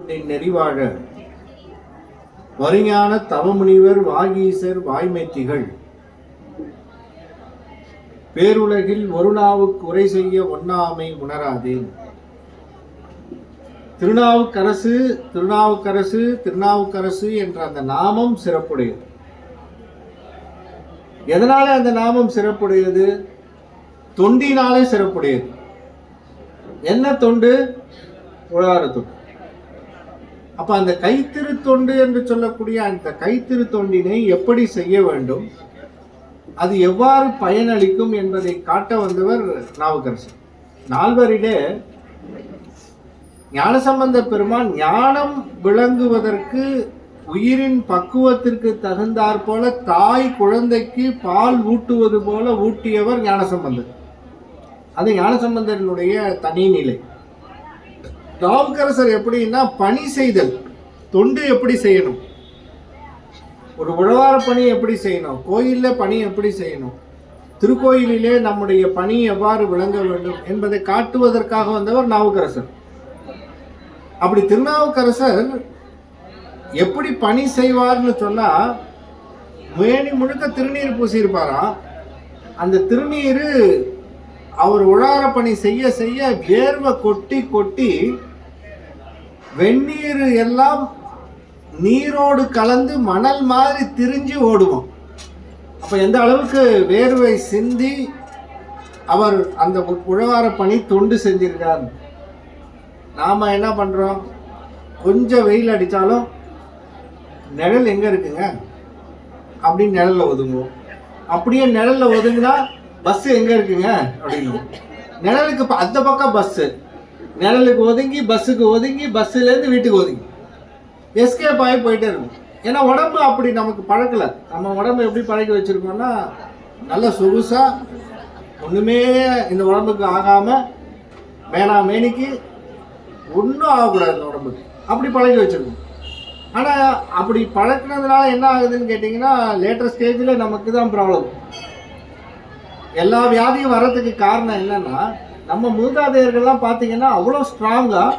நெறிவாழ வருஞான தவமுனிவர் வாகீசர் வாய்மைத்திகள் பேருலகில் ஒரு நாவுக்கு உரை செய்ய ஒண்ணாமை உணராதேன். திருநாவுக்கரசு திருநாவுக்கரசு திருநாவுக்கரசு என்ற அந்த நாமம் சிறப்புடையது. எதனால அந்த நாமம் சிறப்புடையது? தொண்டினாலே சிறப்புடையது. என்ன தொண்டு? உழவார தொண்டு. அப்ப அந்த கைத்திரு தொண்டு என்று சொல்லக்கூடிய அந்த கைத்திரு தொண்டினை எப்படி செய்ய வேண்டும், அது எவ்வாறு பயனளிக்கும் என்பதை காட்ட வந்தவர் நாவுக்கரசர். நால்வரிலே ஞானசம்பந்த பெருமான் ஞானம் விளங்குவதற்கு உயிரின் பக்குவத்திற்கு தகுந்தாற் போல தாய் குழந்தைக்கு பால் ஊட்டுவது போல ஊட்டியவர் ஞானசம்பந்தர். அது ஞானசம்பந்தனுடைய தனி நிலை. நாவுக்கரசர் எப்படின்னா பணி செய்தல், தொண்டு எப்படி செய்யணும், ஒரு உழவார பணி எப்படி செய்யணும், கோயிலில் பணி எப்படி செய்யணும், திருக்கோயிலிலே நம்முடைய பணி எவ்வாறு விளங்க வேண்டும் என்பதை காட்டுவதற்காக வந்தவர் நாவுக்கரசர். அப்படி திருநாவுக்கரசர் எப்படி பணி செய்வார்னு சொன்னா, மேனி முழுக்க திருநீர் பூசியிருப்பாராம். அந்த திருநீர் அவர் உழார பணி செய்ய செய்ய வேர்வை கொட்டி கொட்டி வெந்நீர் எல்லாம் நீரோடு கலந்து மணல் மாதிரி திரிஞ்சு ஓடுவோம். அப்ப எந்த அளவுக்கு வேர்வை சிந்தி அவர் அந்த உழவார பணி தொண்டு செஞ்சிருக்கார். நாம என்ன பண்றோம்? கொஞ்சம் வெயில் அடித்தாலும் நிழல் எங்க இருக்குங்க அப்படின்னு நிழல்ல ஒதுங்குவோம். அப்படியே நிழல்ல ஒதுங்குனா பஸ் எங்க இருக்குங்க அப்படின்னு, நிழலுக்கு அந்த பக்கம் பஸ், நிழலுக்கு ஒதுங்கி பஸ்ஸுக்கு ஒதுங்கி பஸ்ஸுலேருந்து வீட்டுக்கு ஒதுங்கி எஸ்கேப் ஆகி போயிட்டே இருக்கும். ஏன்னா உடம்பு அப்படி நமக்கு பழக்கலை. நம்ம உடம்பு எப்படி பழக்கி வச்சுருக்கோம்னா, நல்ல சொகுசா ஒன்றுமே இந்த உடம்புக்கு ஆகாமல் மேனிக்கு ஒன்றும் ஆகக்கூடாது இந்த உடம்புக்கு, அப்படி பழகி வச்சுருக்கோம். ஆனால் அப்படி பழக்கினதுனால என்ன ஆகுதுன்னு கேட்டிங்கன்னா, லேட்டர் ஸ்டேஜில் நமக்கு தான் ப்ராப்ளம். எல்லா வியாதியும் வர்றதுக்கு காரணம் என்னன்னா, நம்ம மூதாதையர்கள்லாம் பார்த்தீங்கன்னா அவ்வளோ ஸ்ட்ராங்காக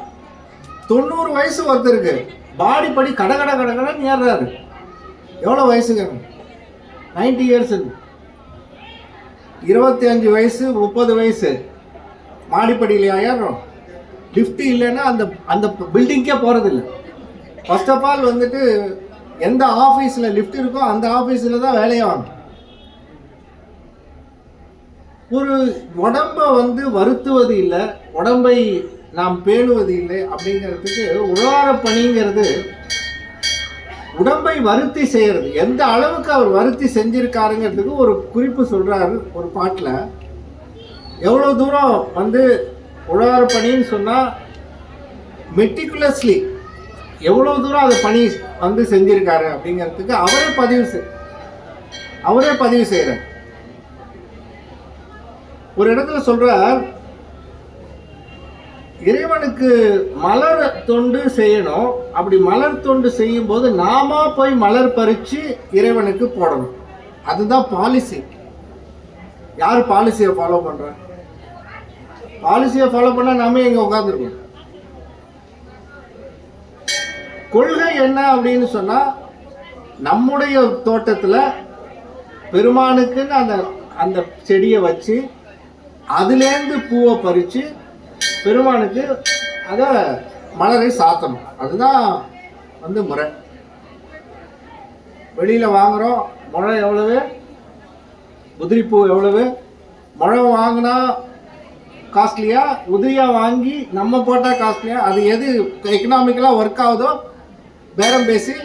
90 வயசு ஒருத்தருக்கு பாடி படி கட கட கட கடன்னு ஏறுறாரு. எவ்வளோ வயசுங்க? 90 இயர்ஸ். 25 வயசு 30 வயசு மாடிப்படியிலையா ஏறுறோம்? லிஃப்ட் இல்லைன்னா அந்த அந்த பில்டிங்கே போகிறதில்ல. ஃபர்ஸ்ட் ஆஃப் ஆல் வந்துட்டு எந்த ஆஃபீஸில் லிஃப்ட் இருக்கோ அந்த ஆஃபீஸில் தான் வேலையை வாங்க. ஒரு உடம்பை வருத்துவது இல்லை, உடம்பை நாம் பேணுவது இல்லை அப்படிங்கிறதுக்கு உழவார பணிங்கிறது உடம்பை வருத்தி செய்யறது. எந்த அளவுக்கு அவர் வருத்தி செஞ்சிருக்காருங்கிறதுக்கு ஒரு குறிப்பு சொல்றாரு ஒரு பாட்டில். எவ்வளோ தூரம் உழவார பணின்னு சொன்னால் மெட்டிகுலஸ்லி எவ்வளோ தூரம் அதை பணி செஞ்சிருக்காரு அப்படிங்கிறதுக்கு அவரே பதிவு செய்கிறார். ஒரு இடத்துல சொல்றார், இறைவனுக்கு மலர் தொண்டு செய்யணும். அப்படி மலர் தொண்டு செய்யும் போது நாம போய் மலர் பறிச்சு இறைவனுக்கு போடணும். அதுதான் பாலிசி. யார் பாலிசியை ஃபாலோ பண்ற? பாலிசியை ஃபாலோ பண்ணா நாம எங்க உட்கார்ந்துருக்கோம். கொள்கை என்ன அப்படின்னு சொன்னா, நம்முடைய தோட்டத்துல பெருமானுக்குன்னு அந்த அந்த செடியை வச்சு அதுலேருந்து பூவை பறித்து பெருமானுக்கு அதை மலரை சாத்தணும். அதுதான் முறை. வெளியில் வாங்குகிறோம், முழம் எவ்வளவு, உதிரிப்பூ எவ்வளவு, முழம் வாங்கினா காஸ்ட்லியா, உதிரியாக வாங்கி நம்ம போட்டால் காஸ்ட்லியா, அது எது எக்கனாமிக்கலாக ஒர்க் ஆகுதோ பேரம் பேசி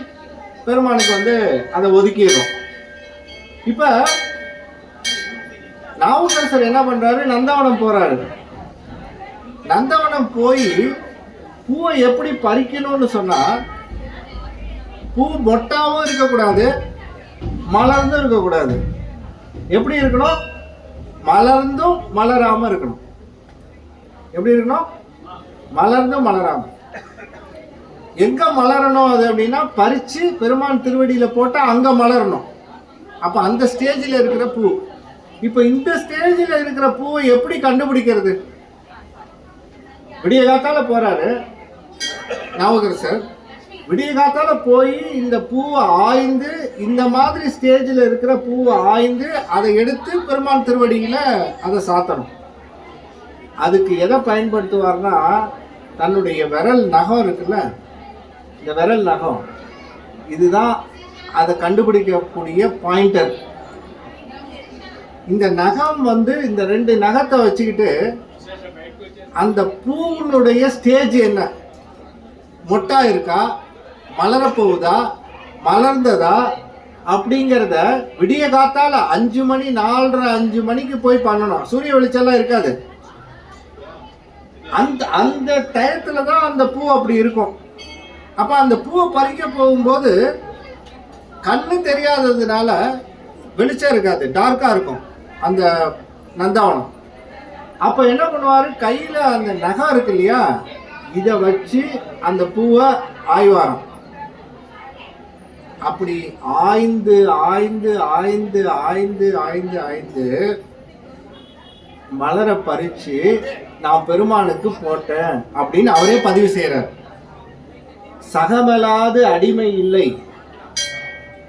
பெருமானுக்கு அதை ஒதுக்கிடுறோம். இப்போ நாவுக்கரசர் என்ன பண்றாரு? நந்தவனம் போறாரு. நந்தவனம் போய் பூவை எப்படி பறிக்கணும்னு சொன்னா, பூ மொட்டாவும் இருக்கக்கூடாது, மலர்ந்தும் இருக்கக்கூடாது. எப்படி இருக்கணும்? மலர்ந்தும் மலராம இருக்கணும். எப்படி இருக்கணும்? மலர்ந்தும் மலராம. எங்க மலரணும் அது அப்படின்னா, பறிச்சு பெருமான் திருவடியில போட்டா அங்க மலரணும். அப்ப அந்த ஸ்டேஜில் இருக்கிற பூ. இப்ப இந்த ஸ்டேஜில் இருக்கிற பூவை எப்படி கண்டுபிடிக்கிறது? விடிய காத்தால போறாரு, நாவுக்கரசர் விடிய காத்தால போய் இந்த பூவை ஆய்ந்து, இந்த மாதிரி ஸ்டேஜில் இருக்கிற பூவை ஆய்ந்து அதை எடுத்து பெருமான் திருவடியில் அதை சாத்தணும். அதுக்கு எதை பயன்படுத்துவார்னா, தன்னுடைய விரல் நகம் இருக்குல்ல, இந்த விரல் நகம் இதுதான் அதை கண்டுபிடிக்கக்கூடிய பாயிண்டர். இந்த நகம் இந்த 2 நகத்தை வச்சுக்கிட்டு அந்த பூவினுடைய ஸ்டேஜ் என்ன, மொட்டா இருக்கா, மலரப்போகுதா, மலர்ந்ததா அப்படிங்கிறத விடிய காத்தால 5 மணி 4:30 5 மணிக்கு போய் பண்ணணும். சூரிய வெளிச்சம்லாம் இருக்காது. அந்த டயத்துல தான் அந்த பூ அப்படி இருக்கும். அப்ப அந்த பூவை பறிக்க போகும்போது கண்ணு தெரியாததுனால வெளிச்சம் இருக்காது, டார்க்கா இருக்கும் அந்த நந்தவனம். அப்ப என்ன பண்ணுவாரு, கையில அந்த நகம் இருக்கு இல்லையா, இதை வச்சு அந்த பூவை ஆய்வாராம். அப்படி ஆய்ந்து ஆய்ந்து ஆய்ந்து ஆய்ந்து ஆய்ந்து ஆய்ந்து மலரை பறிச்சு நான் பெருமானுக்கு போட்டேன் அப்படின்னு அவரே பதிவு செய்யறார். சகமலாது அடிமை இல்லை,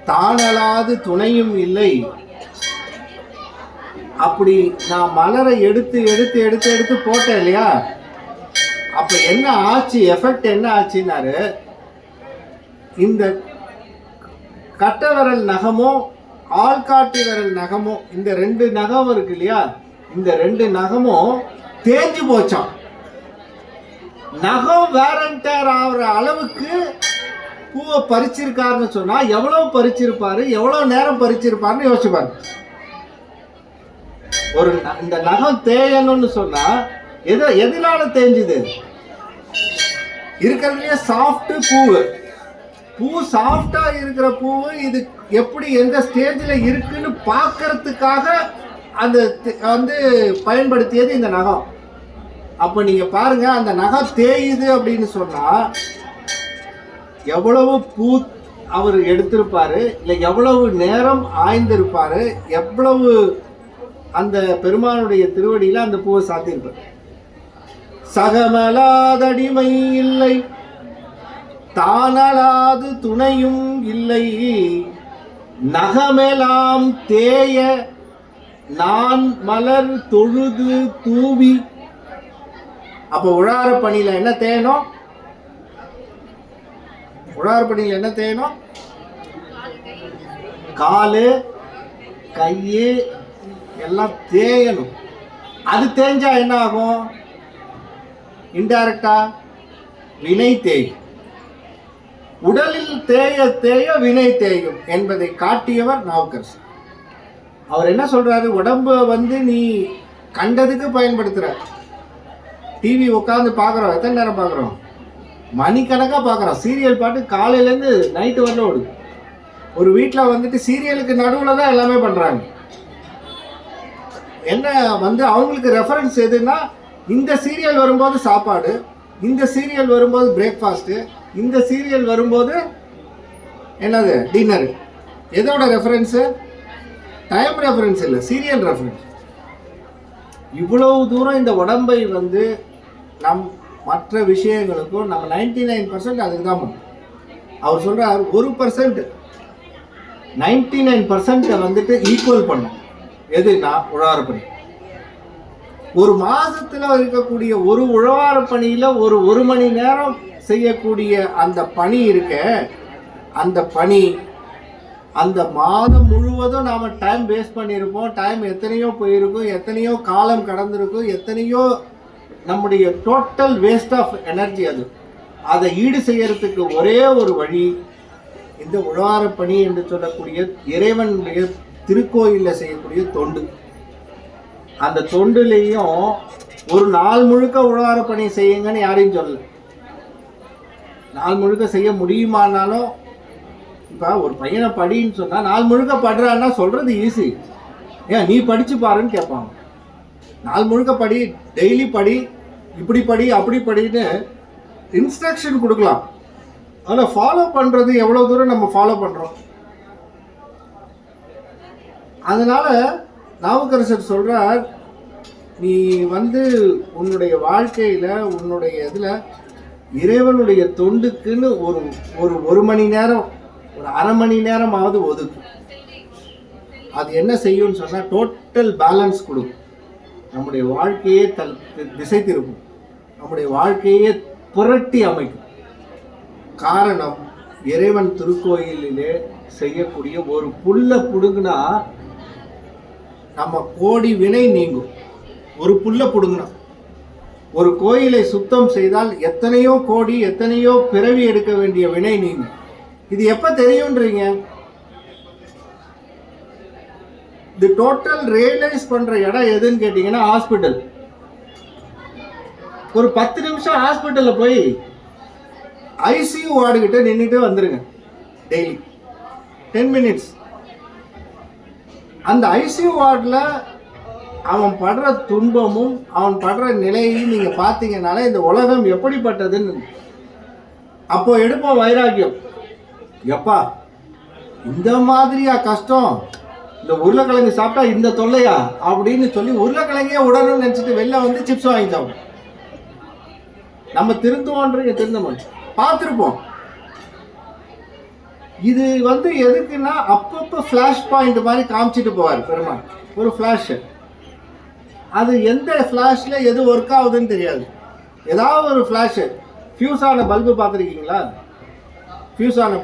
தானலாது துணையும் இல்லை. அப்படி நான் மலரை எடுத்து எடுத்து எடுத்து எடுத்து போட்டேன் இல்லையா, அப்ப என்ன ஆச்சு, எஃபெக்ட் என்ன ஆச்சுன்னாரு, இந்த கட்ட விரல் நகமோ ஆள்காட்டி விரல் நகமோ, இந்த 2 நகம் இருக்கு இல்லையா, இந்த 2 நகமும் தேஞ்சு போச்சான். நகம் வேரண்டர் ஆகிற அளவுக்கு பூவை பறிச்சிருக்காருன்னு சொன்னா எவ்வளவு பறிச்சிருப்பாரு, எவ்வளவு நேரம் பறிச்சிருப்பாருன்னு யோசிச்சுப்பாரு. இந்த நகம் தேயணும்னு சொன்னா எதனால தேஞ்சுது, இருக்கிறதுலயே சாஃப்ட் பூ சாஃப்டா இருக்கிற பூவு இது எப்படி எந்த ஸ்டேஜ்ல இருக்குன்னு பார்க்கறதுக்காக அந்த பயன்படுத்தியது இந்த நகம். அப்ப நீங்க பாருங்க, அந்த நகம் தேயுது அப்படின்னு சொன்னா எவ்வளவு பூ அவர் எடுத்திருப்பாரு, இல்லை எவ்வளவு நேரம் ஆய்ந்திருப்பாரு, எவ்வளவு அந்த பெருமானுடைய திருவடியில அந்த பூவை சாத்தியிருப்பார். சகமலாதடிமை இல்லை, தானலாது துணையும் இல்லை, நகமெலாம் தேய நான் மலர் தொழுது தூவி. அப்ப உழார பணியில என்ன தேயணும், உழார பணியில என்ன தேயணும், காலு கையு எல்லாம் தேயணும். அது தேஞ்சா என்ன ஆகும், இன்டைரக்டா வினை தேயும். உடலில் தேய தேய வினை தேயும் என்பதை காட்டியவர் நாவுக்கரசர். அவர் என்ன சொல்றாரு, உடம்ப நீ கண்டதுக்கு பயன்படுத்துற. டிவி உட்காந்து பார்க்குறோம், எத்தனை நேரம் பார்க்குறோம், மணிக்கணக்காக பார்க்குறோம். சீரியல் பாட்டு காலையிலேருந்து நைட்டு வரல ஓடுது. ஒரு வீட்டில் சீரியலுக்கு நடுவில் தான் எல்லாமே பண்ணுறாங்க. என்ன அவங்களுக்கு ரெஃபரன்ஸ் எதுன்னா, இந்த சீரியல் வரும்போது சாப்பாடு, இந்த சீரியல் வரும்போது பிரேக்ஃபாஸ்ட்டு, இந்த சீரியல் வரும்போது என்னது டின்னரு. எதோட ரெஃபரன்ஸு, டைம் ரெஃபரன்ஸ் இல்லை, சீரியல் ரெஃபரன்ஸ். இவ்வளவு தூரம் இந்த உடம்பை நம் மற்ற விஷயங்களுக்கும் நம்ம 99% அதுக்கு தான் பண்ணும். அவர் சொல்கிறார் 1% 99% ஈக்குவல் பண்ணும். எதுனா உழவார பணி. ஒரு மாதத்தில் இருக்கக்கூடிய ஒரு உழவார பணியில் ஒரு மணி நேரம் செய்யக்கூடிய அந்த பணி இருக்க, அந்த பணி அந்த மாதம் முழுவதும் நாம் டைம் வேஸ்ட் பண்ணியிருப்போம். டைம் எத்தனையோ போயிருக்கும், எத்தனையோ காலம் கடந்திருக்கும், எத்தனையோ நம்முடைய டோட்டல் வேஸ்ட் ஆஃப் எனர்ஜி. அதை ஈடு செய்யறதுக்கு ஒரே ஒரு வழி இந்த உழவார பணி என்று சொல்லக்கூடிய இறைவனுடைய திருக்கோயிலில் செய்யக்கூடிய தொண்டு. அந்த தொண்டுலேயும் ஒரு நாள் முழுக்க உழவார பணி செய்யுங்கன்னு யாரையும் சொல்லல. நாள் முழுக்க செய்ய முடியுமானாலும், இப்போ ஒரு பையனை படின்னு சொன்னால் நாள் முழுக்க படுறான்னா சொல்கிறது ஈஸி. ஏன் நீ படித்து பாருன்னு கேட்பாங்க. நாள் முழுக்க படி, டெய்லி படி, இப்படி படி அப்படி படின்னு இன்ஸ்ட்ரக்ஷன் கொடுக்கலாம். அதில் ஃபாலோ பண்ணுறது எவ்வளோ தூரம் நம்ம ஃபாலோ பண்ணுறோம். அதனால் நாவுக்கரசர் சொல்கிறார், நீ உன்னுடைய வாழ்க்கையில் உன்னுடைய இதில் இறைவனுடைய தொண்டுக்குன்னு ஒரு ஒரு ஒரு மணி நேரம், ஒரு அரை மணி நேரமாவது ஒதுக்கும். அது என்ன செய்யும்னு சொன்னால் டோட்டல் பேலன்ஸ் கொடுக்கும். நம்முடைய வாழ்க்கையே திசை திருப்பும், நம்முடைய வாழ்க்கையே புரட்டி அமைக்கும். காரணம், இறைவன் திருக்கோயிலிலே செய்யக்கூடிய ஒரு புல்ல புடுங்கினா நம்ம கோடி வினை நீங்கும். ஒரு புல்ல புடுங்கினா, ஒரு கோயிலை சுத்தம் செய்தால் எத்தனையோ கோடி, எத்தனையோ பிறவி எடுக்க வேண்டிய வினை நீங்கும். இது எப்ப தெரியும்ன்றீங்க? இது டோட்டல் ரியலைஸ் பண்ற இடம் எதுன்னு கேட்டீங்கன்னா ஹாஸ்பிட்டல். ஒரு 10 நிமிஷம் ஹாஸ்பிட்டல்ல போய் ஐசியூ வார்டு கிட்ட நின்றுட்டு வந்துருங்க. Daily 10 minutes. அந்த ஐசியூ வார்டில் அவன் படுற துன்பமும் அவன் படுற நிலையையும் நீங்க பார்த்தீங்கன்னாலே இந்த உலகம் எப்படிப்பட்டதுன்னு அப்போ எடுப்போம் வைராக்கியம். எப்பா இந்த மாதிரியா கஷ்டம், இந்த உருளைக்கிழங்கு சாப்பிட்டா இந்த தொல்லையா அப்படின்னு சொல்லி உருளைக்கிழங்கே உடனும் நினைச்சிட்டு வெளில வந்து சிப்ஸ் வாங்கிட்டோம். நம்ம திருந்துவோன்றீங்க, திருந்த மாட்டோம். பார்த்துருப்போம். இது எதுக்குன்னா அப்பப்போ ஃப்ளாஷ் பாயிண்ட் மாதிரி காமிச்சிட்டு போவார் பெருமாள். ஒரு ஃப்ளாஷ், அது எந்த ஃப்ளாஷ்ல எது ஒர்க் ஆகுதுன்னு தெரியாது. ஏதாவது ஒரு ஃப்ளாஷ், ஃபியூஸ் ஆன பல்பு பார்த்துருக்கீங்களா? ஃபியூஸ் ஆன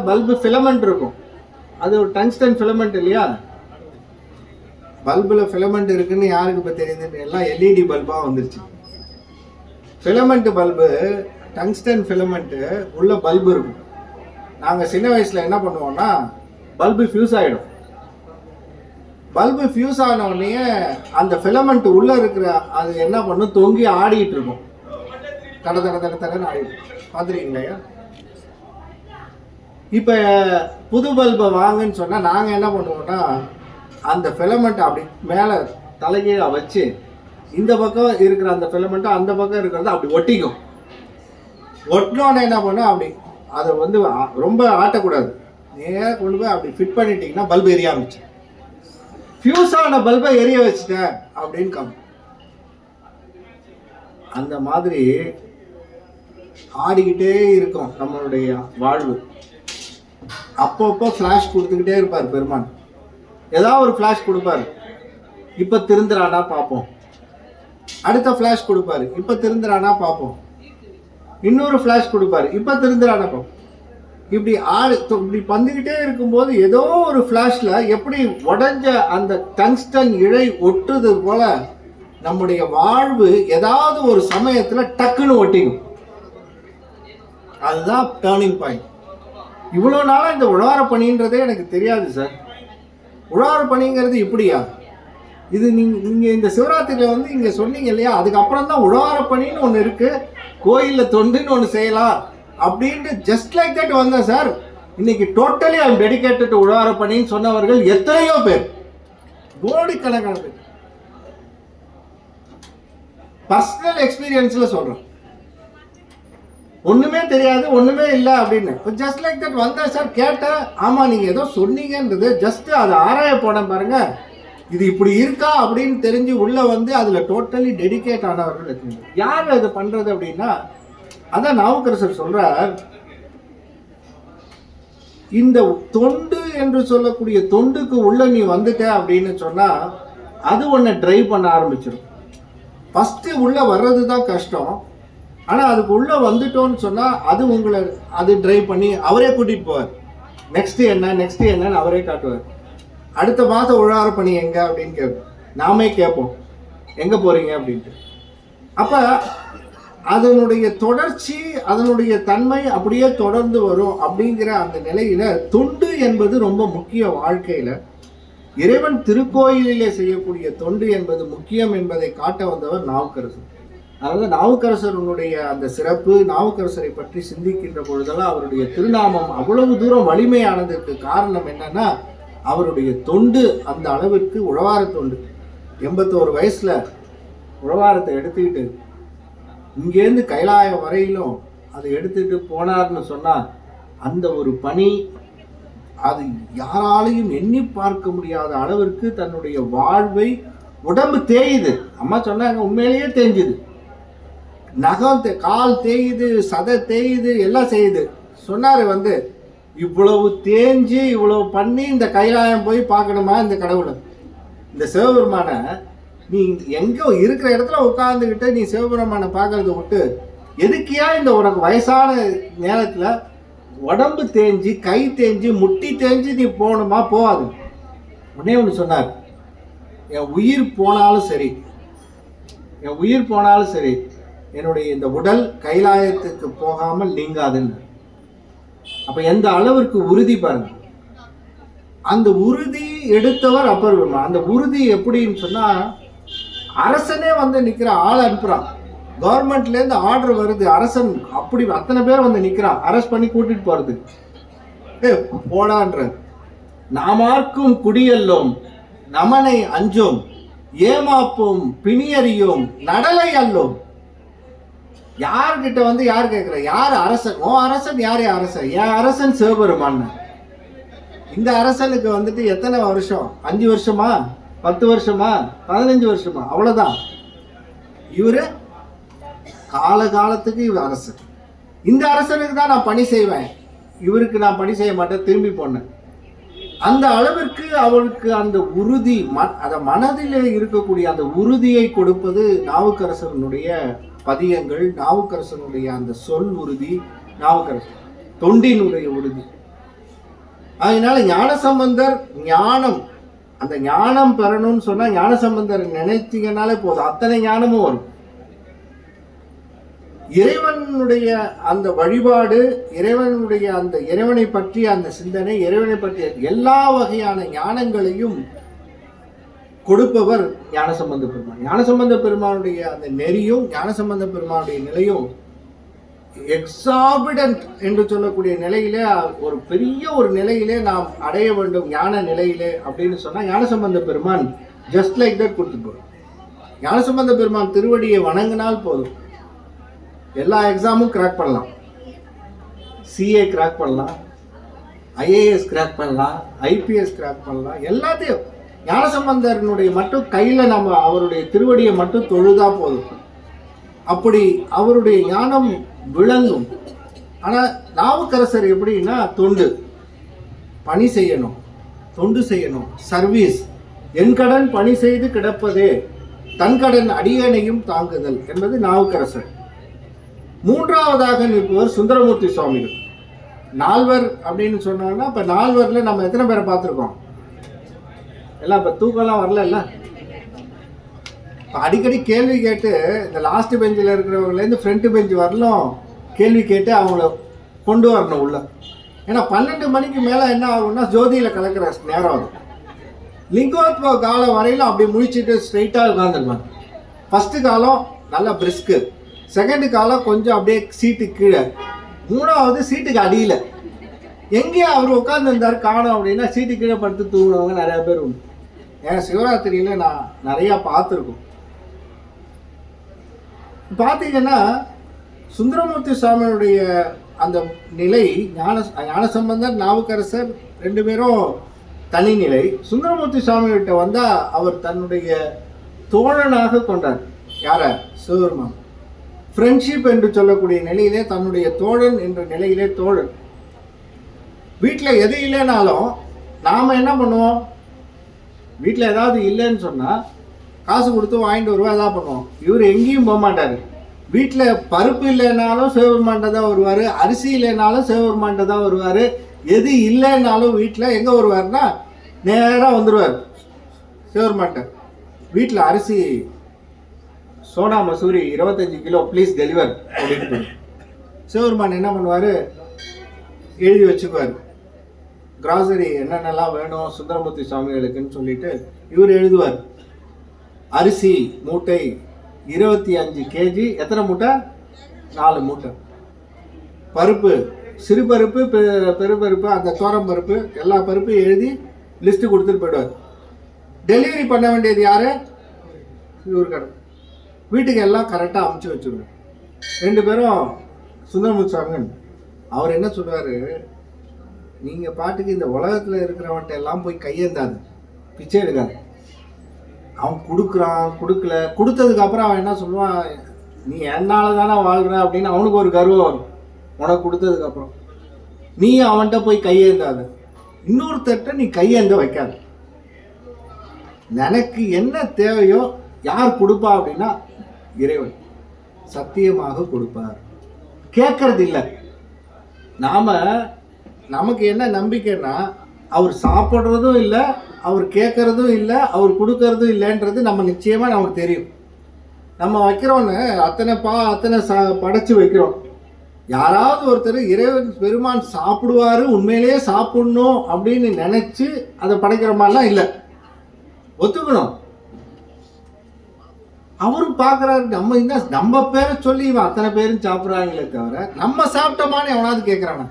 பல்பு ஃபிலமெண்ட் இருக்கும். அது ஒரு டங்ஸ்டன் ஃபிலமெண்ட் இல்லையா? பல்புல ஃபிலமெண்ட் இருக்குன்னு யாருக்கு இப்போ தெரியுதுன்னு, எல்லாம் எல்இடி பல்பாக வந்துருச்சு. ஃபிலமெண்ட் பல்பு, டங்ஸ்டன் ஃபிலமெண்ட்டு உள்ள பல்பு இருக்கும். நாங்கள் சின்ன வயசில் என்ன பண்ணுவோம்னா, பல்பு ஃபியூஸ் ஆகிடும். பல்பு ஃபியூஸ் ஆன உடனே அந்த ஃபிலமெண்ட் உள்ளே இருக்கிற அது என்ன பண்ணும், தொங்கி ஆடிட்டு இருக்கும். தட தட தட தடன்னு ஆடிட்டு பார்த்துருக்கீங்களா? இப்போ புது பல்பை வாங்குன்னு சொன்னால் நாங்கள் என்ன பண்ணுவோம்னா, அந்த ஃபிலமெண்ட்டை அப்படி மேலே தலைகீழாக வச்சு இந்த பக்கம் இருக்கிற அந்த ஃபிலமெண்ட்டை அந்த பக்கம் இருக்கிறத அப்படி ஒட்டிக்கும். ஒட்டினோன்னே என்ன பண்ணோம், அப்படி அதை ரொம்ப ஆட்டக்கூடாது, நேராக கொண்டு போய் அப்படி ஃபிட் பண்ணிட்டீங்கன்னா பல்பு எரிய ஆரம்பிச்சு. ஃபியூஸ் ஆன பல்பை எரிய வச்சுட்டேன் அப்படின்னு காமி. அந்த மாதிரி ஆடிக்கிட்டே இருக்கும் நம்மளுடைய வாழ்வு. அப்பப்போ ஃப்ளாஷ் கொடுத்துக்கிட்டே இருப்பார் பெருமான். ஏதாவது ஒரு ஃப்ளாஷ் கொடுப்பாரு, இப்போ திருந்துறானா பார்ப்போம். அடுத்த ஃப்ளாஷ் கொடுப்பாரு, இப்போ திருந்துறானா பார்ப்போம். இன்னொரு ஃப்ளாஷ் கொடுப்பாரு, இப்போ திருந்துறானா பார்ப்போம். இப்படி வந்துக்கிட்டே இருக்கும்போது ஏதோ ஒரு ஃப்ளாஷ்ல எப்படி உடஞ்ச அந்த டங்ஸ்டன் இழை ஒட்டுறது போல நம்முடைய வாழ்வு ஏதாவது ஒரு சமயத்துல டக்குன்னு ஒட்டிக்கும். அதுதான் டேர்னிங் பாயிண்ட். இவ்வளோ நாளாக இந்த உழவார பணின்றதே எனக்கு தெரியாது சார். உழவார பணிங்கிறது இப்படியா? இது நீங்கள் இந்த சிவராத்திரியில் இங்கே சொன்னீங்க இல்லையா, அதுக்கப்புறம் தான் உழவார பணின்னு ஒன்று இருக்குது, கோயிலில் தொண்டுன்னு ஒன்று செய்யலாம் அப்படின்ட்டு ஜஸ்ட் லைக் தட் வந்தேன் சார். இன்னைக்கு டோட்டலி ஐம் டெடிகேட்டட் டு உழவார பணின்னு சொன்னவர்கள் எத்தனையோ பேர், கோடிக்கணக்கான பேர். பர்சனல் எக்ஸ்பீரியன்ஸில் சொல்கிறேன். ஒன்றுமே தெரியாது, ஒன்றுமே இல்லை அப்படின்னு ஜஸ்ட் லைக் தட் வந்தேன் சார். கேட்டேன், ஆமாம் நீங்கள் ஏதோ சொன்னீங்கன்றது ஜஸ்ட்டு அதை ஆராய போனேன் பாருங்க, இது இப்படி இருக்கா அப்படின்னு தெரிஞ்சு உள்ளே அதில் டோட்டலி டெடிகேட் ஆனவர்கள் இருக்குங்க. யார் அதை பண்ணுறது அப்படின்னா, அதான் நாவுக்கரசர் சொல்கிறார், இந்த தொண்டு என்று சொல்லக்கூடிய தொண்டுக்கு உள்ள நீ வந்துட்ட அப்படின்னு சொன்னால் அது உன்னை ட்ரைவ் பண்ண ஆரம்பிச்சிடும். ஃபஸ்ட்டு உள்ளே வர்றது தான் கஷ்டம். ஆனால் அதுக்கு உள்ளே வந்துட்டோன்னு சொன்னால் அது ட்ரைவ் பண்ணி அவரே கூட்டிகிட்டு போவார். நெக்ஸ்ட்டு என்னன்னு அவரே காட்டுவார். அடுத்த மாதம் உழவார பணி எங்கே அப்படின்னு கேட்போம், நாமே கேட்போம் எங்கே போகிறீங்க அப்படின்ட்டு. அப்போ அதனுடைய தொடர்ச்சி, அதனுடைய தன்மை அப்படியே தொடர்ந்து வரும். அப்படிங்கிற அந்த நிலையில் தொண்டு என்பது ரொம்ப முக்கியம் வாழ்க்கையில். இறைவன் திருக்கோயிலிலே செய்யக்கூடிய தொண்டு என்பது முக்கியம் என்பதை காட்ட வந்தவர் நாவுக்கரசர். அதாவது நாவுக்கரசருடைய அந்த சிறப்பு, நாவுக்கரசரை பற்றி சிந்திக்கின்ற பொழுதெல்லாம் அவருடைய திருநாமம் அவ்வளவு தூரம் வலிமையானதற்கு காரணம் என்னன்னா, அவருடைய தொண்டு அந்த அளவிற்கு உழவார தொண்டு. 81 வயசுல உழவாரத்தை எடுத்துக்கிட்டு இங்கேருந்து கைலாயம் வரையிலும் அதை எடுத்துட்டு போனார்னு சொன்னால் அந்த ஒரு பணி அது யாராலையும் எண்ணி பார்க்க முடியாத அளவிற்கு தன்னுடைய வாழ்வை, உடம்பு தேயுது. அம்மா சொன்னாங்க, உண்மையிலேயே தேஞ்சுது. நகம் கால் தேயுது, சதை தேயுது, எல்லாம் செய்யுது. சொன்னார் வந்து, இவ்வளவு தேஞ்சு இவ்வளவு பண்ணி இந்த கைலாயம் போய் பார்க்கணுமா இந்த கடவுளை? இந்த சிவபெருமான நீ எங்கே இருக்கிற இடத்துல உட்காந்துக்கிட்டு நீ சிவபெருமானை பார்க்கறத விட்டு எதுக்கியா இந்த உனக்கு வயசான நேரத்தில் உடம்பு தேஞ்சு கை தேஞ்சு முட்டி தேஞ்சு நீ போகணுமா? போகாது. உடனே ஒன்று சொன்னார், என் உயிர் போனாலும் சரி, என் உயிர் போனாலும் சரி, என்னுடைய இந்த உடல் கைலாயத்துக்கு போகாமல் நீங்காதுன்னு. அப்ப எந்த அளவிற்கு உறுதி பாருங்க. அந்த உறுதி எடுத்தவர் அப்பர் பெருமான். அந்த உறுதி எப்படின்னு சொன்னா, அரசனே வந்து நிக்கிற ஆள் அனுப்புறான், கவர்மெண்ட்ல இருந்து ஆர்டர் வருது, அரசன் அப்படி அத்தனை பேர் வந்து நிக்கிறான், அரெஸ்ட் பண்ணி கூட்டிட்டு போறது. போடான்ற நாமார்க்கும் குடியல்லோம் நமனை அஞ்சோம் ஏமாப்போம் பிணியறியோம் நடலை அல்லோம். யார்கிட்ட வந்து யார் கேட்கிற? யார் அரசன்? ஓ அரசன் யார்? அரசன் என் அரசன் சிவபெருமான். இந்த அரசனுக்கு வந்துட்டு எத்தனை வருஷம்? 5 வருஷமா, 10 வருஷமா, 15 வருஷமா? அவ்வளவுதான். இவரு காலகாலத்துக்கு இவர் அரசன். இந்த அரசனுக்கு தான் நான் பணி செய்வேன், இவருக்கு நான் பணி செய்ய மாட்டேன், திரும்பி போனேன். அந்த அளவிற்கு அவருக்கு அந்த உறுதி, அந்த மனதிலே இருக்கக்கூடிய அந்த உறுதியை கொடுப்பது நாவுக்கரசனுடைய பதியங்கள், நாவுக்கரசனுடைய அந்த சொல் உறுதி, நாவுக்கரசன் தொண்டினுடைய உறுதி. அதனால ஞானசம்பந்தர் ஞானம், அந்த ஞானம் பெறணும்னு சொன்னா ஞானசம்பந்தர் நினைத்தீங்கன்னாலே போதும், அத்தனை ஞானமும் வரும். இறைவனுடைய அந்த வழிபாடு, இறைவனுடைய அந்த இறைவனை பற்றிய அந்த சிந்தனை, இறைவனை பற்றிய எல்லா வகையான ஞானங்களையும் கொடுப்பவர் ஞானசம்பந்த பெருமான். ஞானசம்பந்த பெருமானுடைய அந்த நெறியும் ஞானசம்பந்த பெருமானுடைய நிலையும் எக்ஸாபிடன்ட் என்று சொல்லக்கூடிய நிலையிலே, ஒரு பெரிய ஒரு நிலையிலே நாம் அடைய வேண்டும் ஞான நிலையிலே அப்படின்னு சொன்னா ஞானசம்பந்த பெருமான் ஜஸ்ட் லைக் தட் கொடுத்துருப்பார். ஞானசம்பந்த பெருமான் திருவடியை வணங்கினால் போதும், எல்லா எக்ஸாமும் கிராக் பண்ணலாம். சிஏ கிராக் பண்ணலாம், ஐஏஎஸ் கிராக் பண்ணலாம், ஐபிஎஸ் கிராக் பண்ணலாம், எல்லாத்தையும் ஞானசம்பந்தரனுடைய மட்டும் கையில் நம்ம அவருடைய திருவடியை மட்டும் தொழுதா போதும், அப்படி அவருடைய ஞானம் விளங்கும். ஆனால் நாவுக்கரசர் எப்படின்னா தொண்டு, பணி செய்யணும், தொண்டு செய்யணும், சர்வீஸ். என் கடன் பணி செய்து கிடப்பதே தன் கடன் அடியனையும் தாங்குதல் என்பது நாவுக்கரசர். மூன்றாவதாக நிற்பவர் சுந்தரமூர்த்தி சுவாமிகள். நால்வர் அப்படின்னு சொன்னோம்னா, இப்போ நால்வர்ல நம்ம எத்தனை பேரை பார்த்துருக்கோம்? எல்லாம் இப்போ தூக்கம்லாம் வரல. அடிக்கடி கேள்வி கேட்டு இந்த லாஸ்ட் பெஞ்சில் இருக்கிறவங்கலேருந்து ஃப்ரண்ட் பெஞ்ச் வரலும் கேள்வி கேட்டு அவங்கள கொண்டு வரணும் உள்ள. ஏன்னா 12 மணிக்கு மேலே என்ன ஆகும்னா ஜோதியில் கலக்கிற நேரம் அது. லிங்கோத்பவ காலம் வரையிலும் அப்படி முடிச்சுட்டு ஸ்ட்ரைட்டாக உட்காந்துருப்பாங்க. ஃபஸ்ட்டு காலம் நல்லா பிரிஸ்கு, செகண்டு காலம் கொஞ்சம் அப்படியே சீட்டு கீழே, மூணாவது சீட்டுக்கு அடியில். எங்கேயும் அவர் உட்காந்துருந்தார் காணும் அப்படின்னா சீட்டு கீழே படுத்து தூங்கினவங்க நிறையா பேர் உண்டு. ஏன் சிவராத்திரியில் நான் நிறையா பார்த்துருக்கோம். பார்த்தீங்கன்னா சுந்தரமூர்த்தி சுவாமியுடைய அந்த நிலை, ஞானசம்பந்தர் நாவுக்கரசர் 2 பேரும் தனிநிலை. சுந்தரமூர்த்தி சுவாமிகிட்ட வந்தால் அவர் தன்னுடைய தோழனாக கொண்டார். யார? சிவபெருமான். ஃப்ரெண்ட்ஷிப் என்று சொல்லக்கூடிய நிலையிலே தன்னுடைய தோழன் என்ற நிலையிலே தோழன். வீட்டில் எது இல்லைனாலும் நாம் என்ன பண்ணுவோம்? வீட்டில் ஏதாவது இல்லைன்னு சொன்னால் காசு கொடுத்து வாங்கிட்டு வருவோம், எதாவது பண்ணுவோம். இவர் எங்கேயும் போக மாட்டார். வீட்டில் பருப்பு இல்லைனாலும் சிவபெருமான்ட்ட தான் வருவார், அரிசி இல்லைனாலும் சிவபெருமான்ட்ட தான் வருவார். எது இல்லைன்னாலும் வீட்டில் எங்கே வருவார்னா நேராக வந்துடுவார் சிவபெருமான்ட்ட. வீட்டில் அரிசி Sona Masoori 25 kilo please deliver அப்படின்னு சிவபெருமான் என்ன பண்ணுவார்? எழுதி வச்சுக்குவார். கிராசரி என்னென்னலாம் வேணும் சுந்தரமூர்த்தி சுவாமிகளுக்குன்னு சொல்லிட்டு இவர் எழுதுவார். அரிசி மூட்டை 25 கேஜி. எத்தனை மூட்டை? 4 மூட்டை. பருப்பு, சிறு பருப்பு, பெருபருப்பு, அந்த தோரம் பருப்பு, எல்லா பருப்பும் எழுதி லிஸ்ட்டு கொடுத்துட்டு போயிடுவார். டெலிவரி பண்ண வேண்டியது யார்? இவர் கடை. வீட்டுக்கு எல்லாம் கரெக்டாக அமுச்சு வச்சுருவார். 2 பேரும் சுந்தரமூர்த்தி சுவாமிகள். அவர் என்ன சொல்லுவார்? நீங்கள் பாட்டுக்கு இந்த உலகத்தில் இருக்கிறவன்ட்ட எல்லாம் போய் கையேந்தாது, பிச்சை எடுக்காது. அவன் கொடுக்குறான், கொடுக்கல, கொடுத்ததுக்கப்புறம் அவன் என்ன சொல்லுவான்? நீ என்னால தானே வாழ்கிற அப்படின்னு அவனுக்கு ஒரு கர்வம் வரும். உனக்கு கொடுத்ததுக்கப்புறம் நீ அவன்கிட்ட போய் கையேந்தாத, இன்னொருத்தட்ட நீ கையேந்த வைக்காத. எனக்கு என்ன தேவையோ யார் கொடுப்பா அப்படின்னா இறைவன் சத்தியமாக கொடுப்பார். கேட்கறது இல்லை. நமக்கு என்ன நம்பிக்கைன்னா அவர் சாப்பிட்றதும் இல்லை, அவர் கேட்கறதும் இல்லை, அவர் கொடுக்கறதும் இல்லைன்றது நம்ம நிச்சயமாக நமக்கு தெரியும். நம்ம வைக்கிறோன்னு அத்தனை படைச்சு வைக்கிறோம். யாராவது ஒருத்தர் இறைவன் பெருமான் சாப்பிடுவாரு, உண்மையிலேயே சாப்பிடணும் அப்படின்னு நினைச்சு அதை படைக்கிற மாதிரிலாம் இல்லை. ஒத்துக்கணும். அவரும் பார்க்குறாரு, நம்ம பேரை சொல்லி இவன் அத்தனை பேரும் சாப்பிட்றாங்களே தவிர நம்ம சாப்பிட்டோமான்னு எவனாவது கேட்குறானா?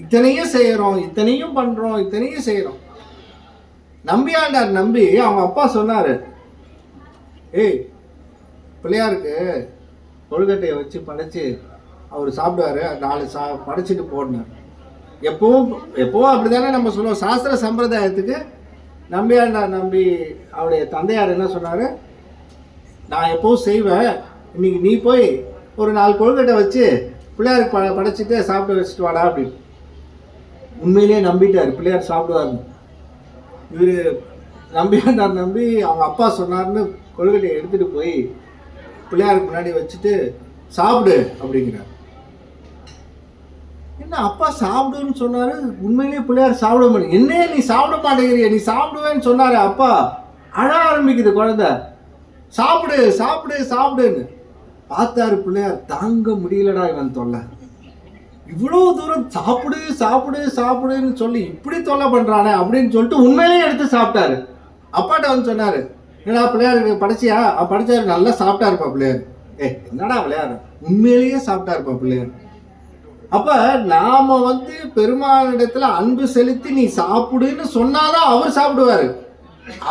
இத்தனையும் செய்யறோம், இத்தனையும் பண்றோம், இத்தனையும் செய்யறோம். நம்பியாண்டார் நம்பி அவங்க அப்பா சொன்னாரு, ஏய் பிள்ளையாருக்கு கொழுக்கட்டையை வச்சு படைச்சு அவர் சாப்பிடுவாரு, 4 படைச்சிட்டு போடணும். எப்பவும் அப்படித்தானே நம்ம சொல்லுவோம். சாஸ்திர சம்பிரதாயத்துக்கு நம்பியாண்டார் நம்பி அவருடைய தந்தையார் என்ன சொன்னாரு, நான் எப்பவும் செய்வேன், இன்னைக்கு நீ போய் ஒரு 4 கொழுக்கட்டை வச்சு பிள்ளையாருக்கு படைச்சிட்டு சாப்பிட்டு வச்சுட்டு வாடா அப்படின்னு. உண்மையிலேயே நம்பிட்டாரு பிள்ளையார் சாப்பிடுவாருன்னு. இவர் நம்பியாண்டார் நம்பி அவங்க அப்பா சொன்னார்னு கொழுக்கட்டையை எடுத்துட்டு போய் பிள்ளையாருக்கு முன்னாடி வச்சுட்டு சாப்பிடு அப்படிங்கிறார். என்ன அப்பா சாப்பிடுன்னு சொன்னாரு, உண்மையிலேயே பிள்ளையார் சாப்பிட மாட்டேங்க. என்னையே நீ சாப்பிட மாட்டேங்கிறிய, நீ சாப்பிடுவேன்னு சொன்னாரு அப்பா. அழ ஆரம்பிக்குது குழந்தை. சாப்பிடு சாப்பிடு சாப்பிடுன்னு. பார்த்தாரு பிள்ளையார், தாங்க முடியலடா இவன் தொல்லை, இவ்வளவு தூரம் சாப்பிடு சாப்பிடு சாப்பிடுன்னு சொல்லி இப்படி தொல்லை பண்றானே அப்படின்னு சொல்லிட்டு உண்மையிலேயே எடுத்து சாப்பிட்டாரு. அப்பாட்ட வந்து சொன்னாரு, என்னடா பிள்ளையாருக்கு படைச்சியா? படைச்சாரு, நல்லா சாப்பிட்டாருப்பா பிள்ளையார். என்னடா விளையாடு, உண்மையிலேயே சாப்பிட்டாருப்பா பிள்ளையார். அப்ப நாம பெருமானிடத்துல அன்பு செலுத்தி நீ சாப்பிடுன்னு சொன்னாதான் அவர் சாப்பிடுவாரு.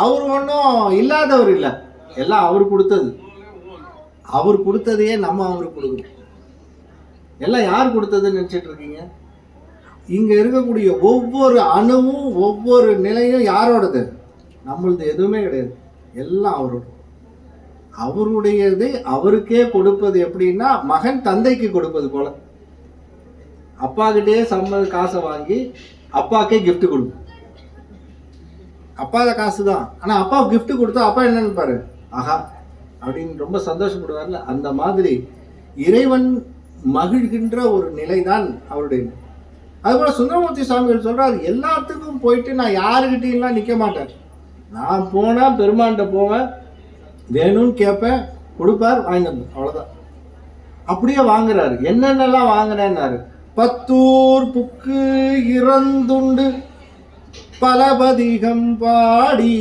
அவர் ஒன்றும் இல்லாதவர் இல்லை, எல்லாம் அவர் கொடுத்தது. அவர் கொடுத்ததையே நம்ம அவருக்கு கொடுக்கணும். எல்லாம் யார் கொடுத்ததுன்னு நினைச்சிட்டு இருக்கீங்க? இங்க இருக்கக்கூடிய ஒவ்வொரு அணுவும் ஒவ்வொரு நிலையும் யாரோடது? நம்மளது எதுவுமே கிடையாது, எல்லாம் அவரோட. அவருடையது அவருக்கே கொடுப்பது எப்படின்னா, மகன் தந்தைக்கு கொடுப்பது போல. அப்பா கிட்டே காசை வாங்கி அப்பாக்கே கிஃப்ட் கொடுக்கும். அப்பாத காசு தான், ஆனா அப்பா கிஃப்ட் கொடுத்தா அப்பா என்ன நினைப்பாரு? ஆஹா அப்படின்னு ரொம்ப சந்தோஷப்படுவார்ல. அந்த மாதிரி இறைவன் மகிழ்கின்ற ஒரு நிலைதான் அவருடைய. அதுபோல சுந்தரமூர்த்தி சுவாமிகள் சொல்றாரு, எல்லாத்துக்கும் போயிட்டு நான் யாருக்கிட்டையும் நிக்க மாட்டேன். நான் போனா பெருமான்கிட்ட போவேன், வேணும்னு கேட்பேன், கொடுப்பார், வாங்கிட்டு அவ்வளவுதான். அப்படியே வாங்குறாரு. என்னென்னலாம் வாங்கினேன்னாரு, 10 புக்கு இறந்துண்டு பலபதிகம் பாடி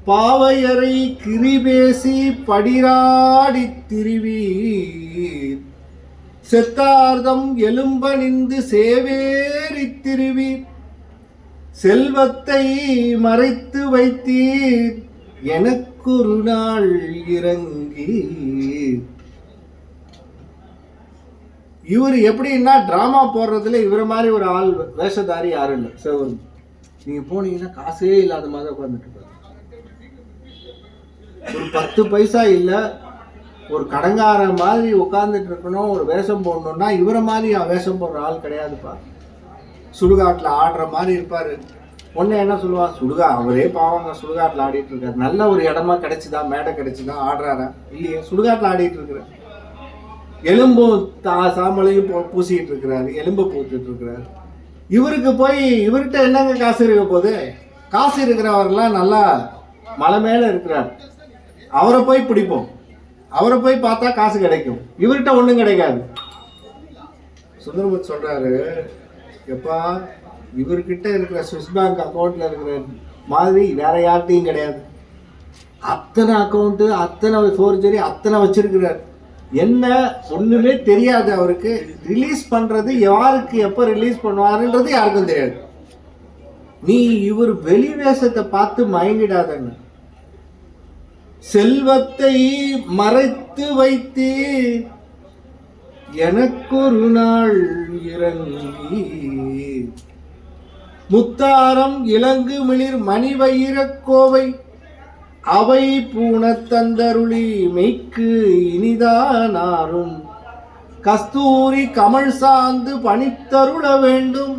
பாவையரை கிரிபேசி படிராடி திரிவீர் செத்தார்தம் எலும்பணிந்து சேவேரி திருவீர் செல்வத்தை மறைத்து வைத்தீர் எனக்கொரு நாள் இறங்கி. இவர் எப்படின்னா டிராமா போடுறதுல இவர மாதிரி ஒரு ஆள் வேஷதாரி யாரும் இல்லை. சிவன் நீங்க போனீங்கன்னா காசே இல்லாத மாதிரி உட்கார்ந்துட்டு இருப்பாரு. ஒரு 10 பைசா இல்ல, ஒரு கடங்கார மாதிரி உட்கார்ந்துட்டு இருக்கணும், ஒரு வேஷம் போடணும்னா இவரை மாதிரி வேஷம் போடுற ஆள் கிடையாதுப்பா. சுடுகாட்டில் ஆடுற மாதிரி இருப்பாரு. ஒன்னு என்ன சொல்லுவா, அவரே பாவாங்க சுடுகாட்டில் ஆடிட்டு இருக்காரு. நல்ல ஒரு இடமா கிடைச்சுதான், மேடை கிடைச்சுதான் ஆடுறாரா? இல்லையே, சுடுகாட்டில் ஆடிட்டு இருக்கிறார். எலும்பும் சாமலையும் பூசிக்கிட்டு இருக்கிறாரு, எலும்பு பூத்துட்டு இருக்கிறாரு. இவருக்கு போய் இவர்கிட்ட என்னங்க காசு இருக்க போகுது? காசு இருக்கிறவரெல்லாம் நல்லா மலை மேல இருக்கிறார், அவரை போய் பிடிப்போம், அவரை போய் பார்த்தா காசு கிடைக்கும். இவர்கிட்ட ஒண்ணும் கிடைக்காது. சுந்தரமூர்த்தி சொல்றாரு, எப்பா இவர்கிட்ட இருக்கிற சுவிஸ் பேங்க் அக்கௌண்ட்ல இருக்கிற மாதிரி வேற யார்கிட்டையும் கிடையாது. அத்தனை அக்கௌண்ட், அத்தனை ஃபோர்ஜரி, அத்தனை வச்சிருக்கிறார். என்ன ஒண்ணுமே தெரியாது அவருக்கு. ரிலீஸ் பண்றது யாருக்கு எப்ப ரிலீஸ் பண்ணுவாருன்றது யாருக்கும் தெரியாது. நீ இவர் வெளி வேஷத்தை பார்த்து மயங்கிடாதன்னு. செல்வத்தை மறைத்து வைத்து எனக்கொரு நாள் இறங்கி முத்தாரம் இலங்கு மிளிர் மணிவயிர கோவை அவை பூணத்தந்தருளி மெய்க்கு இனிதானாரும் கஸ்தூரி கமல் சார்ந்து பணித்தருள வேண்டும்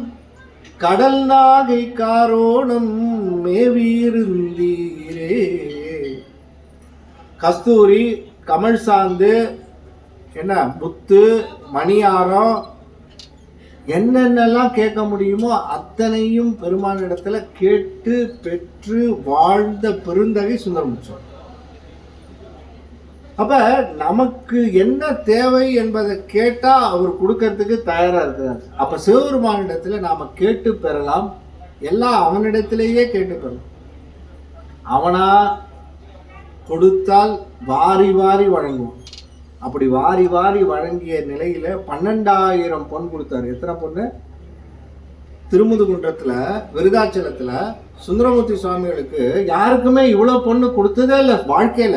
கடல் நாகை காரோணம் மேவியிருந்தீரே. கஸ்தூரி கமல் சார்ந்து என்ன முத்து மணியாரம் என்னென்னலாம் கேட்க முடியுமோ அத்தனையும் பெருமானிடத்துல கேட்டு பெற்று வாழ்ந்த பெருந்தகை சுந்தரமூர்த்தி. அப்ப நமக்கு என்ன தேவை என்பதை கேட்டா அவர் கொடுக்கறதுக்கு தயாரா இருக்கிறார். அப்ப சிவபெருமானிடத்துல நாம கேட்டு பெறலாம், எல்லாம் அவனிடத்திலேயே கேட்டு பெறலாம். அவனா கொடுத்தால் வாரி வாரி வழங்குவோம். அப்படி வாரி வாரி வழங்கிய நிலையில 12,000 பொன் கொடுத்தாரு. எத்தனை பொண்ணு? திருமுதுகுன்றத்துல விருதாச்சலத்துல சுந்தரமூர்த்தி சுவாமிகளுக்கு யாருக்குமே இவ்வளவு பொண்ணு கொடுத்ததே இல்லை வாழ்க்கையில.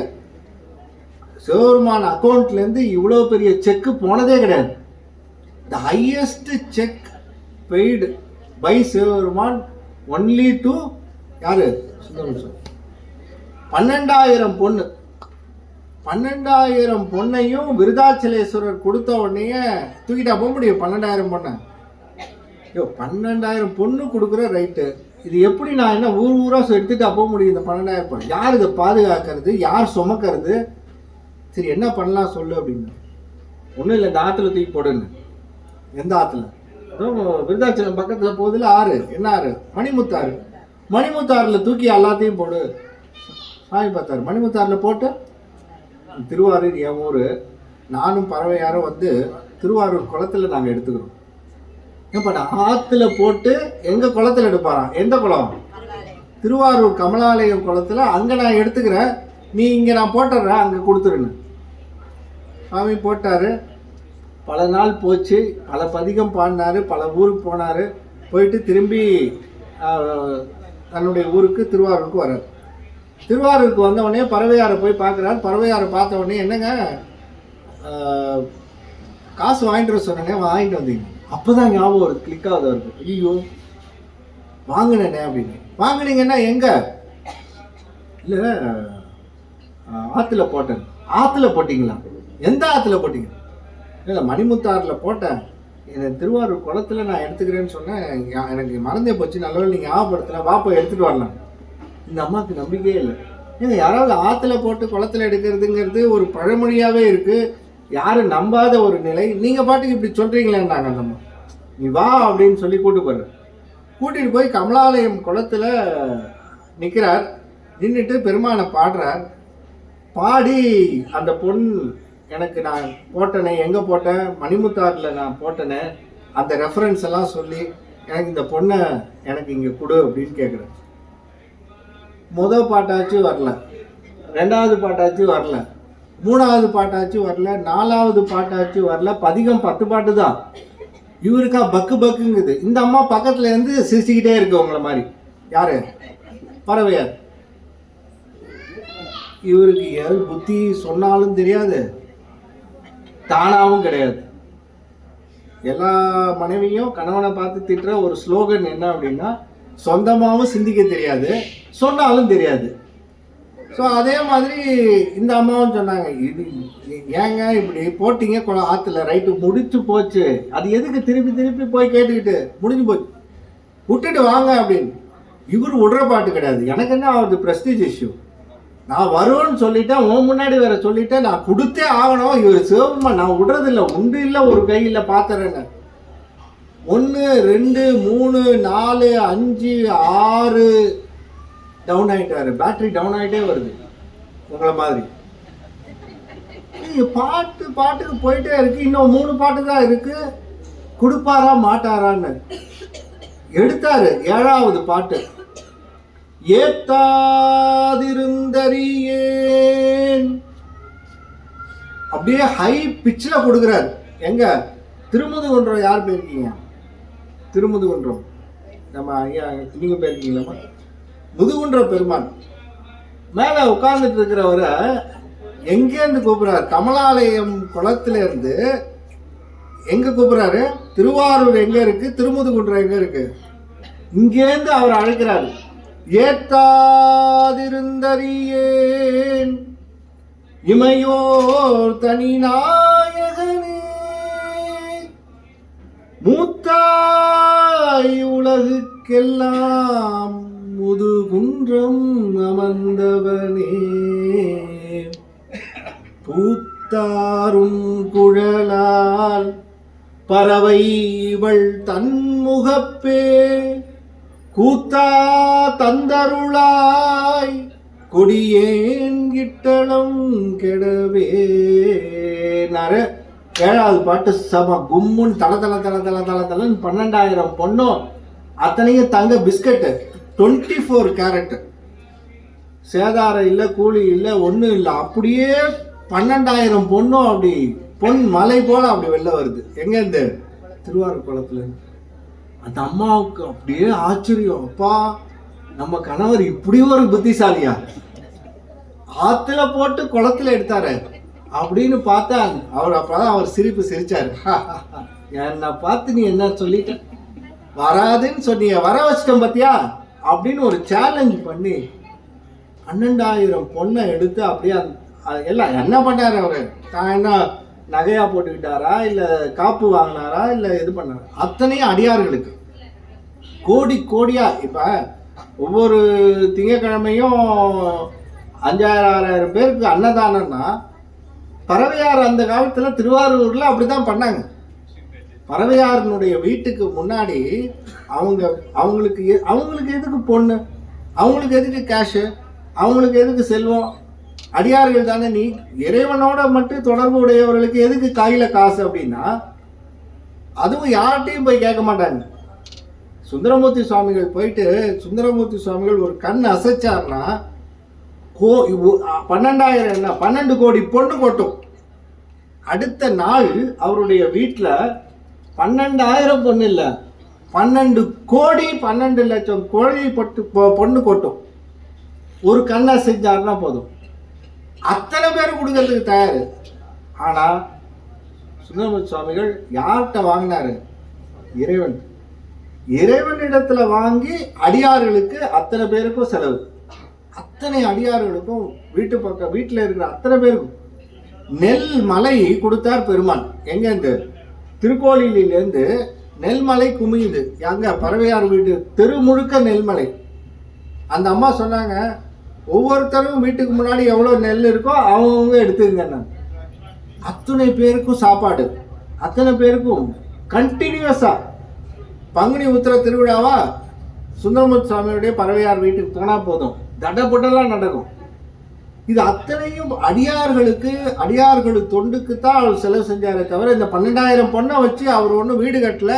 சிவபெருமான் அக்கௌண்ட்ல இருந்து இவ்வளவு பெரிய செக் போனதே கிடையாது. The highest cheque paid by Sivaperuman only to யாரு? சுந்தரமூர்த்தி. 12,000 பொண்ணு. 12,000 பொண்ணையும் விருதாச்சலேஸ்வரர் கொடுத்த உடனே தூக்கிட்டா போக முடியும்? 12,000 பொண்ணை 12,000 பொண்ணு கொடுக்குற ரைட்டு. இது எப்படி நான் என்ன ஊர் ஊரா எடுத்துட்டா போக முடியும்? இந்த 12,000 பொண்ணு யார் இதை பாதுகாக்கிறது? யார் சுமக்கிறது? சரி என்ன பண்ணலாம் சொல்லு அப்படின்னு. ஒன்றும் இல்லை, இந்த ஆற்றுல தூக்கி போடுன்னு. எந்த ஆற்றுல? விருதாச்சலம் பக்கத்தில் போகுதுல ஆறு. என்ன ஆறு? மணிமுத்தாறு. மணிமுத்தாறில் தூக்கி எல்லாத்தையும் போடு. சாமி பார்த்தாரு. மணிமுத்தாறில் போட்டு திருவாரூர் என் ஊர், நானும் பறவையாரும் வந்து திருவாரூர் குளத்தில் நாங்கள் எடுத்துக்கிறோம். இப்போ நான் ஆற்றுல போட்டு எங்கள் குளத்தில் எடுப்பாரான். எந்த குளம்? திருவாரூர் கமலாலயம் குளத்தில். அங்கே நான் எடுத்துக்கிறேன், நீ இங்கே நான் போட்டுறேன், அங்கே கொடுத்துருன்னு. சாமி போட்டார். பல நாள் போச்சு, பல பதிகம் பாடினார், பல ஊருக்கு போனார். போயிட்டு திரும்பி தன்னுடைய ஊருக்கு திருவாரூருக்கு வர்றார். திருவாரூருக்கு வந்த உடனே பறவையாரை போய் பார்க்குறாரு. பறவையாரை பார்த்த உடனே என்னங்க காசு வாங்கிட்டு வர சொன்னேனே, வாங்கிட்டு வந்தீங்க. அப்போ தான் ஞாபகம் வருது, கிளிக் ஆகுது அவருக்கு. ஐயோ வாங்கினேனே அப்படின்னு. வாங்கினீங்கன்னா எங்கே? இல்லை ஆற்றுல போட்டேன். ஆற்றுல போட்டிங்களா? எந்த ஆற்றுல போட்டிங்க? இல்லை மணிமுத்தாறில் போட்டேன். எனக்கு திருவாரூர் குளத்தில் நான் எடுத்துக்கிறேன்னு சொன்னேன், எனக்கு மறந்தே போச்சு, நல்லவேளை நீங்கள் ஞாபகப்படுத்தல, வாப்போ எடுத்துகிட்டு வரலாம். இந்த அம்மாவுக்கு நம்பிக்கையே இல்லை. ஏங்க யாராவது ஆற்றுல போட்டு குளத்தில் எடுக்கிறதுங்கிறது ஒரு பழமொழியாகவே இருக்குது, யாரும் நம்பாத ஒரு நிலை. நீங்கள் பாட்டுக்கு இப்படி சொல்கிறீங்களேன்னாங்க அந்த அம்மா. நீ வா அப்படின்னு சொல்லி கூட்டிகிட்டு போய் கமலாலயம் குளத்தில் நிற்கிறார். நின்றுட்டு பெருமானை பாடுறார். பாடி அந்த பொன் எனக்கு நான் போட்டனே, எங்கே போட்டேன்? மணிமுத்தாறில் நான் போட்டனே, அந்த ரெஃபரன்ஸ் எல்லாம் சொல்லி எனக்கு இந்த பொண்ணை எனக்கு இங்கே கொடு அப்படின்னு கேட்குறேன். முதல் பாட்டாச்சு வரல, ரெண்டாவது பாட்டாச்சு வரல, மூணாவது பாட்டாச்சு வரல, நாலாவது பாட்டாச்சு வரல. பதிகம் 10 பாட்டு தான். இவருக்கா பக்கு பக்குங்குது. இந்த அம்மா பக்கத்துல இருந்து சிரிச்சுக்கிட்டே இருக்கு உங்களை மாதிரி. யாரு? பறவையார். இவருக்கு எது புத்தி சொன்னாலும் தெரியாது, தானாவும் கிடையாது. எல்லா மனைவியும் கணவனை பார்த்து திட்டுற ஒரு ஸ்லோகன் என்ன அப்படின்னா, சொந்தமாகவும் சிந்திக்க தெரியாது, சொன்னாலும் தெரியாது. ஸோ அதே மாதிரி இந்த அம்மாவும் சொன்னாங்க, இது ஏங்க இப்படி போட்டிங்க ஆற்றுல, ரைட்டு முடிச்சு போச்சு, அது எதுக்கு திருப்பி திருப்பி போய் கேட்டுக்கிட்டு? முடிஞ்சு போச்சு, விட்டுட்டு வாங்க அப்படின்னு. இவர் விடுற பாட்டு கிடையாது. எனக்கு என்ன ஆகுது? Prestige issue. நான் வருவேன்னு சொல்லிட்டேன், உன் முன்னாடி வேற சொல்லிட்டேன், நான் கொடுத்தே ஆகணும். இவர் சிவபெருமா நான் விடுறதில்லை, உண்டு இல்லை ஒரு கையில் பார்த்துறேன்னு. 1 2 3 4 5 6 டவுன் ஆகிட்டாரு. பேட்டரி டவுன் ஆகிட்டே வருது உங்களை மாதிரி. பாட்டுக்கு போயிட்டே இருக்கு. இன்னும் 3 பாட்டு தான் இருக்கு. கொடுப்பாரா மாட்டாரான்னு எடுத்தாரு. 7வது பாட்டு. ஏத்தாதிருந்தறியேன் அப்படியே ஹை பிச்சில் கொடுக்குறாரு. எங்க? திருமுதுகுன்றம். யார் போயிருக்கீங்க? திருமுதுகுன்றம் நம்ம ஐயா நீங்க போயிருக்கீங்களா? முதுகுன்ற பெருமான் மேல உட்கார்ந்துட்டு இருக்கிறவரை எங்கேருந்து கூப்பிடுறாரு? கமலாலயம் குளத்துல இருந்து எங்க கூப்பிடுறாரு? திருவாரூர் எங்க இருக்கு? திருமுதுகுன்றம் எங்க இருக்கு? இங்கேருந்து அவர் அழைக்கிறாரு. ஏத்தாதிருந்தறியேன் இமையோர் தனி நாயகனே மூத்தாய் உலகுக்கெல்லாம் முதுகுன்றம் அமர்ந்தவனே பூத்தாரும் குழலால் பறவை இவள் தன்முகப்பே கூத்தா தந்தருளாய் கொடியேன் கிட்டளம் கெடவே. ஏழாவது பாட்டு சம கும்முன்னு தல தல தல தல தல தலன்னு 12,000 பொண்ணும் அத்தனையும் தங்க பிஸ்கட்டு 24 கேரட் சேதாரம் இல்லை, கூலி இல்லை, ஒன்றும் இல்லை. அப்படியே 12,000 பொண்ணும் அப்படி பொன் மலை போல அப்படி வெளில வருது. எங்க இந்த திருவாரூர் குளத்துல அந்த அம்மாவுக்கு அப்படியே ஆச்சரியம். அப்பா, நம்ம கணவர் இப்படி ஒரு புத்திசாலியா, ஆத்துல போட்டு குளத்துல எடுத்தாரு அப்படின்னு பார்த்தா அவர் அப்பதான் அவர் சிரிப்பு சிரிச்சாரு. என்னை பார்த்து நீ என்ன சொல்லிட்ட, வராதுன்னு சொன்னீங்க, வர வச்சிட்டோம் பார்த்தியா அப்படின்னு ஒரு சேலஞ்ச் பண்ணி 12,000 பொண்ணை எடுத்து அப்படியே எல்லாம் என்ன பண்ணாரு அவரு, தான் என்ன நகையா போட்டுக்கிட்டாரா இல்லை காப்பு வாங்கினாரா இல்லை இது பண்ணாரா, அத்தனையும் அடியார்களுக்கு கோடி கோடியா. இப்ப ஒவ்வொரு திங்கக்கிழமையும் 5,000-6,000 பேருக்கு அன்னதானம்னா பறவையார் அந்த காலத்துல திருவாரூர்ல அப்படிதான் பண்ணாங்க. பறவையாரனுடைய வீட்டுக்கு முன்னாடி அவங்களுக்கு எதுக்கு பொண்ணு, அவங்களுக்கு எதுக்கு கேஷு, அவங்களுக்கு எதுக்கு செல்வம், அடியார்கள் தானே, நீ இறைவனோட மட்டும் தொடர்பு உடையவர்களுக்கு எதுக்கு கையில காசு அப்படின்னா அதுவும் யார்கிட்டையும் போய் கேட்க மாட்டாங்க. சுந்தரமூர்த்தி சுவாமிகள் போயிட்டு சுந்தரமூர்த்தி சுவாமிகள் ஒரு கண் அசைச்சார்னா 12,000 என்ன 12 கோடி பொண்ணு கொட்டும். அடுத்த நாள் அவருடைய வீட்டில் 12,000 பொண்ணு இல்லை 12 கோடி 12 லட்சம் கோழி பொண்ணு கொட்டும். ஒரு கண்ணை செஞ்சாருன்னா போதும், அத்தனை பேர் கொடுக்கறதுக்கு தயார். ஆனா சுந்தரமூர்த்தி சுவாமிகள் யார்கிட்ட வாங்கினாரு, இறைவனிடத்துல வாங்கி அடியார்களுக்கு அத்தனை பேருக்கும் செலவு, அத்தனை அடியார்களுக்கும் வீட்டில் இருக்கிற அத்தனை பேருக்கும் நெல் மலை கொடுத்தார் பெருமான். எங்கேருந்து, திருக்கோயிலிருந்து நெல்மலை குமியுது. எங்க பறவையார் வீட்டு தெரு முழுக்க நெல்மலை. அந்த அம்மா சொன்னாங்க, ஒவ்வொருத்தரும் வீட்டுக்கு முன்னாடி எவ்வளோ நெல் இருக்கோ அவங்க எடுத்துங்க. அத்தனை பேருக்கும் சாப்பாடு, அத்தனை பேருக்கும் கண்டினியூஸா. பங்குனி உத்திர திருவிழாவா சுந்தரமூர்த்தி சுவாமியுடைய பறவையார் வீட்டுக்கு போனா போதும், தடபுடலாம் நடக்கும். இது அத்தனையும் அடியார்கள் தொண்டுக்கு தான் அவர் செலவு செஞ்சாரே தவிர இந்த 12,000 பொண்ணை வச்சு அவர் ஒன்றும் வீடு கட்டல,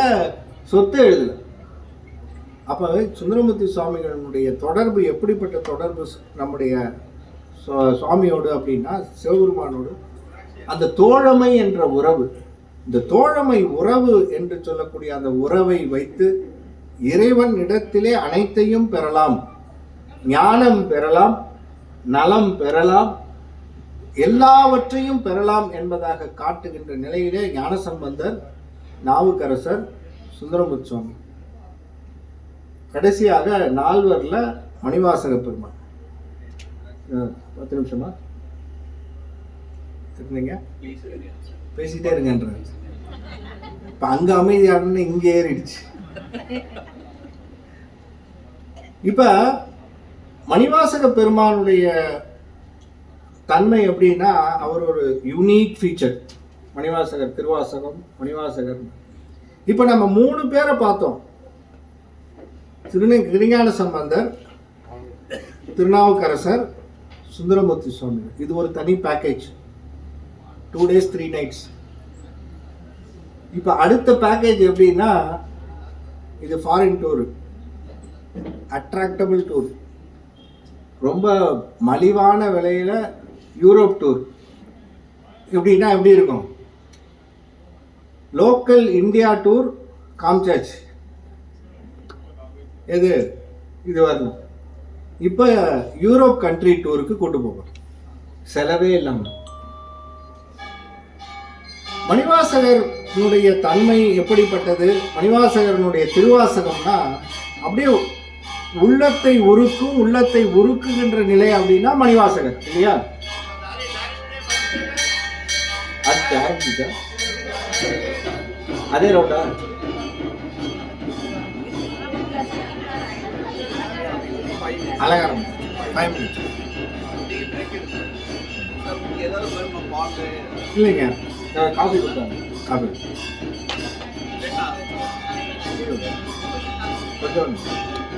சொத்து எழுதல. அப்போ சுந்தரமூர்த்தி சுவாமிகளுடைய தொடர்பு எப்படிப்பட்ட தொடர்பு நம்முடைய சுவாமியோடு அப்படின்னா சிவபெருமானோடு அந்த தோழமை என்ற உறவு. இந்த தோழமை உறவு என்று சொல்லக்கூடிய அந்த உறவை வைத்து இறைவன் இடத்திலே அனைத்தையும் பெறலாம், ஞானம் பெறலாம், நலம் பெறலாம், எல்லாவற்றையும் பெறலாம் என்பதாக காட்டுகின்ற நிலையிலே ஞானசம்பந்தர், நாவுக்கரசர், சுந்தரமூர்த்தி சுவாமி, கடைசியாக 4வர்ல மணிவாசக பெருமான். 10 நிமிஷமா இருந்தீங்க, பேசிட்டே இருங்கன்ற. இப்ப அங்க அமைதியான இங்க ஏறிடுச்சு. இப்ப மணிவாசக பெருமானுடைய தன்மை எப்படின்னா அவர் ஒரு யூனிக் ஃபீச்சர். மணிவாசகர், திருவாசகம், மணிவாசகர். இப்ப நம்ம 3 பேரை பார்த்தோம், திருஞான சம்பந்தர், திருநாவுக்கரசர், சுந்தரமூர்த்தி சுவாமி. இது ஒரு தனி பேக்கேஜ், 2 days 3 nights. இப்ப அடுத்த பேக்கேஜ் எப்படின்னா இது ஃபாரின் டூர், அட்ராக்டபிள் டூர், ரொம்ப மலிவான விலையில யூரோப் டூர். எப்படின்னா எப்படி இருக்கும், லோக்கல் இந்தியா டூர் காமிச்சாச்சு, இது வரணும். இப்போ யூரோப் கண்ட்ரி டூருக்கு கூட்டு போவோம், செலவே இல்லாமல். மணிவாசகருடைய தன்மை எப்படிப்பட்டது, மணிவாசகருடைய திருவாசகம்னா அப்படியே உள்ளத்தை உருக்கும், உள்ளத்தை உருக்குகின்ற நிலை அப்படின்னா மணிவாசகர் இல்லையா? அதே ரோட்டா அலங்காரம் 5 minutes இல்லைங்க. காஃபி கொடுத்தாங்க. காஃபி கொஞ்சம்